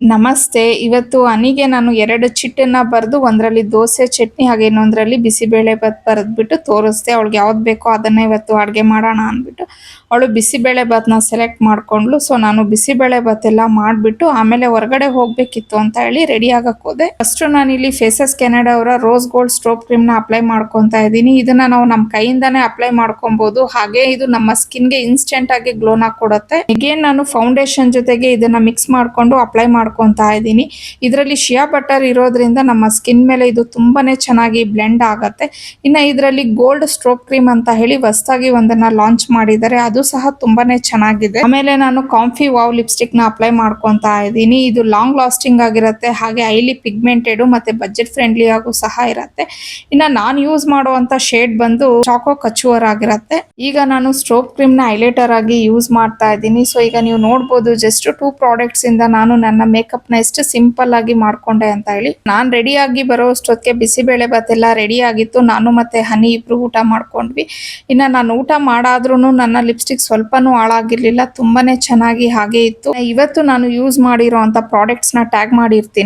ನಮಸ್ತೆ. ಇವತ್ತು ಅನಿಗೆ ನಾನು 2 ಚಿಟ್ಟನ್ನ ಬರೆದು ಒಂದರಲ್ಲಿ ದೋಸೆ ಚಟ್ನಿ ಹಾಗೆ ಇನ್ನೊಂದರಲ್ಲಿ ಬಿಸಿಬೇಳೆ ಬಾತ್ ಬರೆದ್ಬಿಟ್ಟು ತೋರಿಸ್ದೆ. ಅವಳಿಗೆ ಯಾವ್ದು ಬೇಕೋ ಅದನ್ನೇ ಇವತ್ತು ಅಡುಗೆ ಮಾಡೋಣ ಅಂದ್ಬಿಟ್ಟು. ಅವಳು ಬಿಸಿಬೇಳೆ ಬಾತ್‌ನ ಸೆಲೆಕ್ಟ್ ಮಾಡ್ಕೊಂಡ್ಳು. ಸೊ ನಾನು ಬಿಸಿಬೇಳೆ ಬಾತ್ ಎಲ್ಲ ಮಾಡ್ಬಿಟ್ಟು ಆಮೇಲೆ ಹೊರಗಡೆ ಹೋಗ್ಬೇಕಿತ್ತು ಅಂತ ಹೇಳಿ ರೆಡಿ ಆಗಕ್ಕೆ ಹೋದೆ. ಫಸ್ಟು ನಾನಿಲ್ಲಿ ಫೇಸಸ್ ಕೆನಡಾ ಅವರ ರೋಸ್ ಗೋಲ್ಡ್ ಸ್ಟ್ರೋಬ್ ಕ್ರೀಮ್‌ನ ಅಪ್ಲೈ ಮಾಡ್ಕೊತಾ ಇದ್ದೀನಿ. ಇದನ್ನ ನಾವು ನಮ್ಮ ಕೈಯಿಂದಾನೇ ಅಪ್ಲೈ ಮಾಡ್ಕೊಬಹುದು. ಹಾಗೆ ಇದು ನಮ್ಮ ಸ್ಕಿನ್‌ಗೆ ಇನ್ಸ್ಟೆಂಟ್ ಆಗಿ ಗ್ಲೋನ ಕೊಡುತ್ತೆ. ಅಗೇನ್ ನಾನು ಫೌಂಡೇಶನ್ ಜೊತೆಗೆ ಇದನ್ನ ಮಿಕ್ಸ್ ಮಾಡ್ಕೊಂಡು ಅಪ್ಲೈ ಮಾಡ್ಕೊತಾ ಇದ್ದೀನಿ. ಇದರಲ್ಲಿ ಶಿಯಾ ಬಟರ್ ಇರೋದ್ರಿಂದ ನಮ್ಮ ಸ್ಕಿನ್ ಮೇಲೆ ಇದು ತುಂಬಾನೇ ಚೆನ್ನಾಗಿ ಬ್ಲೆಂಡ್ ಆಗುತ್ತೆ. ಇನ್ನ ಇದರಲ್ಲಿ ಗೋಲ್ಡ್ ಸ್ಟ್ರೋಬ್ ಕ್ರೀಮ್ ಅಂತ ಹೇಳಿ ಹೊಸದಾಗಿ ಒಂದನ್ನ ಲಾಂಚ್ ಮಾಡಿದ್ದಾರೆ. ಅದು ಸಹ ತುಂಬಾನೇ ಚೆನ್ನಾಗಿದೆ. ಆಮೇಲೆ ನಾನು ಕಾಂಫಿ ವಾವ್ ಲಿಪ್ಸ್ಟಿಕ್ ನ ಅಪ್ಲೈ ಮಾಡ್ಕೊತಾ ಇದ್ದೀನಿ. ಇದು ಲಾಂಗ್ ಲಾಸ್ಟಿಂಗ್ ಆಗಿರುತ್ತೆ, ಹಾಗೆ ಹೈಲಿ ಪಿಗ್ಮೆಂಟೆಡ್ ಮತ್ತೆ ಬಜೆಟ್ ಫ್ರೆಂಡ್ಲಿ ಆಗು ಸಹ ಇರುತ್ತೆ. ಇನ್ನ ನಾನು ಯೂಸ್ ಮಾಡುವಂತ ಶೇಡ್ ಬಂದು ಚಾಕೋ ಕಚುವರ್ ಆಗಿರುತ್ತೆ. ಈಗ ನಾನು ಸ್ಟ್ರೋಬ್ ಕ್ರೀಮ್ ನ ಹೈಲೈಟರ್ ಆಗಿ ಯೂಸ್ ಮಾಡ್ತಾ ಇದ್ದೀನಿ. ಸೊ ಈಗ ನೀವು ನೋಡಬಹುದು ಜಸ್ಟ್ 2 ಪ್ರಾಡಕ್ಟ್ಸ್ ಇಂದ ನಾನು ನನ್ನ ಮೇಕಪ್ ನ ಎಷ್ಟು ಸಿಂಪಲ್ ಆಗಿ ಮಾಡ್ಕೊಂಡೆ ಅಂತ ಹೇಳಿ. ನಾನ್ ರೆಡಿ ಆಗಿ ಬರೋ ಅಷ್ಟೊತ್ತಿಗೆ ಬಿಸಿಬೇಳೆ ಬಾತ್ ಎಲ್ಲ ರೆಡಿ ಆಗಿತ್ತು. ನಾನು ಮತ್ತೆ ಹನಿ ಇಬ್ರು ಊಟ ಮಾಡ್ಕೊಂಡ್ವಿ. ಇನ್ನ ನಾನು ಊಟ ಮಾಡಾದ್ರೂನು ನನ್ನ ಲಿಪ್ಸ್ಟಿಕ್ ಸ್ವಲ್ಪನೂ ಹಾಳಾಗಿರ್ಲಿಲ್ಲ, ತುಂಬಾನೇ ಚೆನ್ನಾಗಿ ಹಾಗೆ ಇತ್ತು. ಇವತ್ತು ನಾನು ಯೂಸ್ ಮಾಡಿರೋ ಅಂತ ಪ್ರಾಡಕ್ಟ್ಸ್ ನ ಟ್ಯಾಗ್ ಮಾಡಿರ್ತೀನಿ.